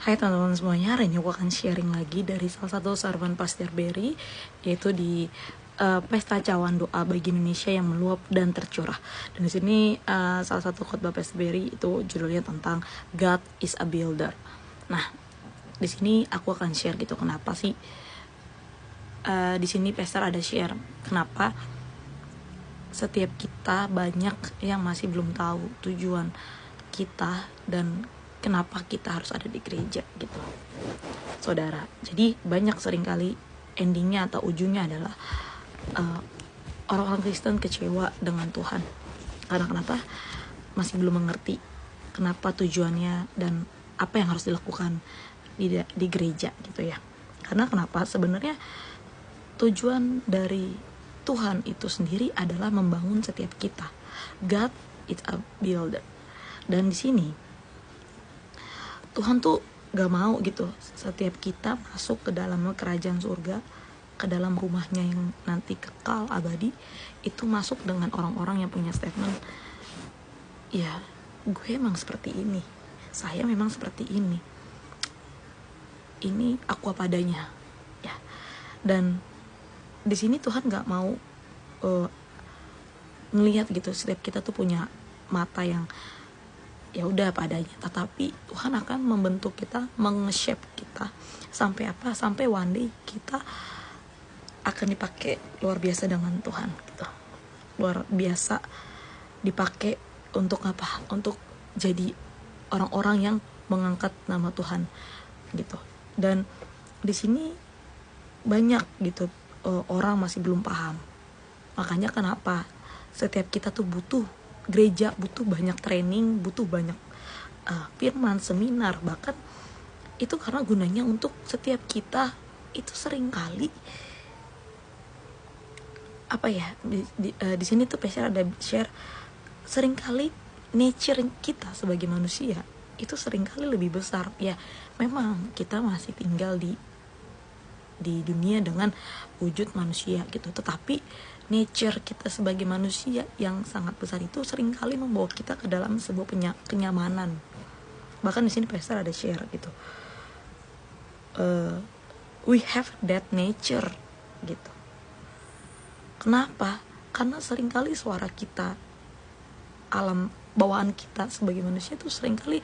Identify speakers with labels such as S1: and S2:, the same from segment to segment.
S1: Hai teman-teman semuanya, hari ini aku akan sharing lagi dari salah satu sermon Pastor Berry, yaitu di Pesta Cawan Doa Bagi Indonesia yang Meluap dan Tercurah. Dan di sini salah satu khotbah Pastor Berry itu judulnya tentang God is a Builder. Nah, di sini aku akan share gitu kenapa sih di sini Pastor ada share kenapa setiap kita banyak yang masih belum tahu tujuan kita dan kenapa kita harus ada di gereja gitu, saudara. Jadi banyak seringkali endingnya atau ujungnya adalah orang-orang Kristen kecewa dengan Tuhan. Karena kenapa? Masih belum mengerti kenapa tujuannya dan apa yang harus dilakukan di gereja gitu ya. Karena kenapa? Sebenarnya tujuan dari Tuhan itu sendiri adalah membangun setiap kita. God is a builder. Dan di sini Tuhan tuh gak mau gitu setiap kita masuk ke dalam kerajaan surga, ke dalam rumahnya yang nanti kekal abadi, itu masuk dengan orang-orang yang punya statement, ya gue emang seperti ini, saya memang seperti ini aku apa adanya ya. Dan di sini Tuhan gak mau ngelihat gitu setiap kita tuh punya mata yang ya udah apa adanya, tetapi Tuhan akan membentuk kita, meng-shape kita sampai apa? Sampai one day kita akan dipakai luar biasa dengan Tuhan gitu. Luar biasa dipakai untuk apa? Untuk jadi orang-orang yang mengangkat nama Tuhan gitu. Dan di sini banyak gitu orang masih belum paham. Makanya kenapa setiap kita tuh butuh gereja, butuh banyak training, butuh banyak firman, seminar, bahkan itu karena gunanya untuk setiap kita itu seringkali apa ya, di sini tuh Pastor ada share seringkali nature kita sebagai manusia itu seringkali lebih besar ya. Memang kita masih tinggal di dunia dengan wujud manusia gitu, tetapi nature kita sebagai manusia yang sangat besar itu seringkali membawa kita ke dalam sebuah kenyamanan. Bahkan di sini Pastor ada share gitu, we have that nature gitu. Kenapa? Karena seringkali suara kita, alam bawaan kita sebagai manusia itu seringkali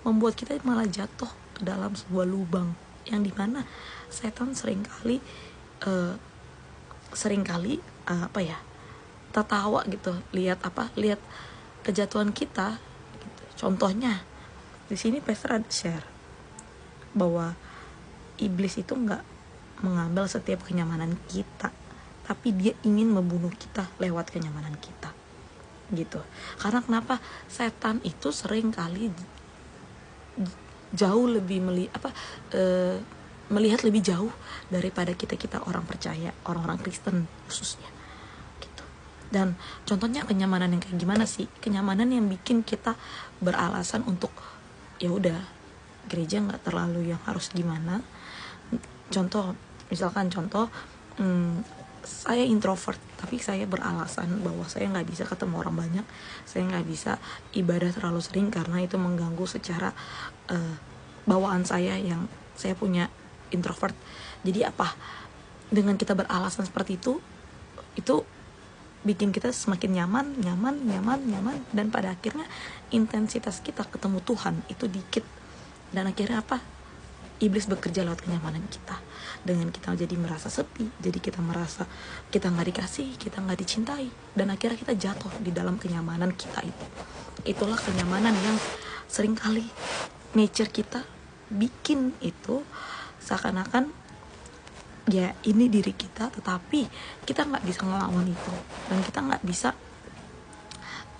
S1: membuat kita malah jatuh ke dalam sebuah lubang yang dimana setan seringkali apa ya, tertawa gitu, lihat kejatuhan kita gitu. Contohnya di sini Pastor ada share bahwa iblis itu nggak mengambil setiap kenyamanan kita, tapi dia ingin membunuh kita lewat kenyamanan kita gitu. Karena kenapa? Setan itu seringkali jauh lebih melihat lebih jauh daripada kita orang percaya, orang-orang Kristen khususnya gitu. Dan contohnya kenyamanan yang kayak gimana sih? Kenyamanan yang bikin kita beralasan untuk ya udah gereja nggak terlalu yang harus gimana. Misalkan saya introvert, tapi saya beralasan bahwa saya nggak bisa ketemu orang banyak, saya nggak bisa ibadah terlalu sering karena itu mengganggu secara bawaan saya yang saya punya introvert. Jadi apa? Dengan kita beralasan seperti itu bikin kita semakin nyaman, dan pada akhirnya intensitas kita ketemu Tuhan itu dikit. Dan akhirnya apa? Iblis bekerja lewat kenyamanan kita. Dengan kita jadi merasa sepi, jadi kita merasa kita nggak dikasih, kita nggak dicintai, dan akhirnya kita jatuh di dalam kenyamanan kita itu. Itulah kenyamanan yang seringkali nature kita bikin itu seakan-akan ya ini diri kita, tetapi kita nggak bisa ngelawan itu, dan kita nggak bisa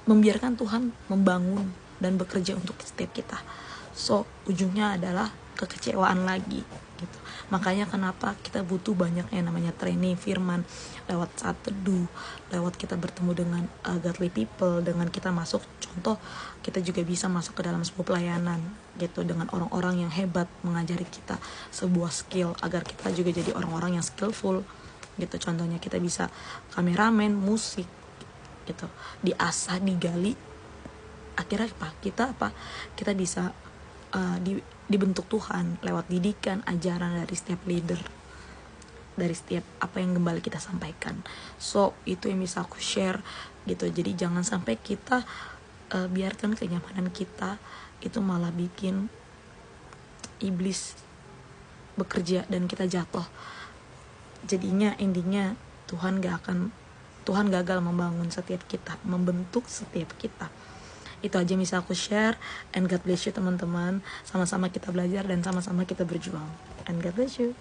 S1: membiarkan Tuhan membangun dan bekerja untuk setiap kita. So ujungnya adalah kekecewaan lagi gitu. Makanya kenapa kita butuh banyak yang namanya training firman, lewat saat teduh, lewat kita bertemu dengan godly people, dengan kita masuk, contoh kita juga bisa masuk ke dalam sebuah pelayanan gitu dengan orang-orang yang hebat mengajari kita sebuah skill agar kita juga jadi orang-orang yang skillful gitu. Contohnya kita bisa kameramen, musik gitu, diasah, digali, akhirnya kita bisa dibentuk Tuhan lewat didikan, ajaran dari setiap leader, dari setiap apa yang gembala kita sampaikan. So itu yang bisa aku share gitu. Jadi jangan sampai kita biarkan kenyamanan kita itu malah bikin iblis bekerja dan kita jatuh. Jadinya endingnya Tuhan gagal membangun setiap kita, membentuk setiap kita. Itu aja bisa aku share, and God bless you teman-teman. Sama-sama kita belajar dan sama-sama kita berjuang, and God bless you.